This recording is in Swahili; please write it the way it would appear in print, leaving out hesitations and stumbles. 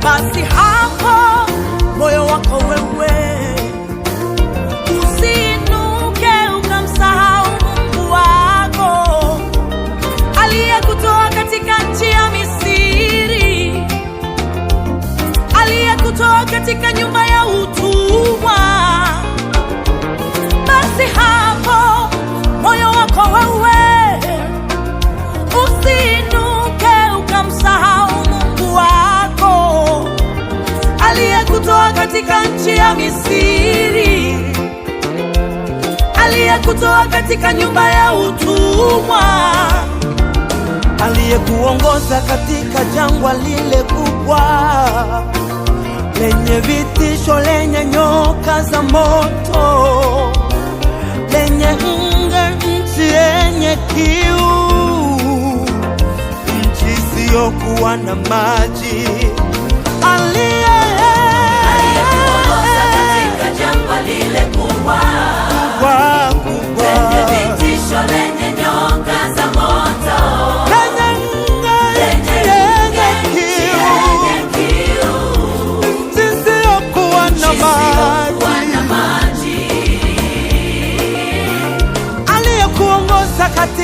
basi hapo moyo wako wewe usiinuke ukamsahau Mungu wako aliyekutoa katika nchi ya Misri, aliyekutoa katika nyumba ya utumwa. Basi hapo moyo wako wewe usiinuke ukamsahau Mungu wako aliyekutoa katika nchi ya Misri, aliyekutoa katika nyumba ya utumwa, aliyekuongoza katika jangwa lile kubwa lenye vitisho, lenye nyoka za moto, lenye nchi yenye kiu, nchi isiyokuwa na maji, aliyekuongoza katika jangwa lile kubwa lenye vitisho, lenye nyoka za moto, lenye kiu, nchi isiyokuwa na maji, aliyekuongoza katika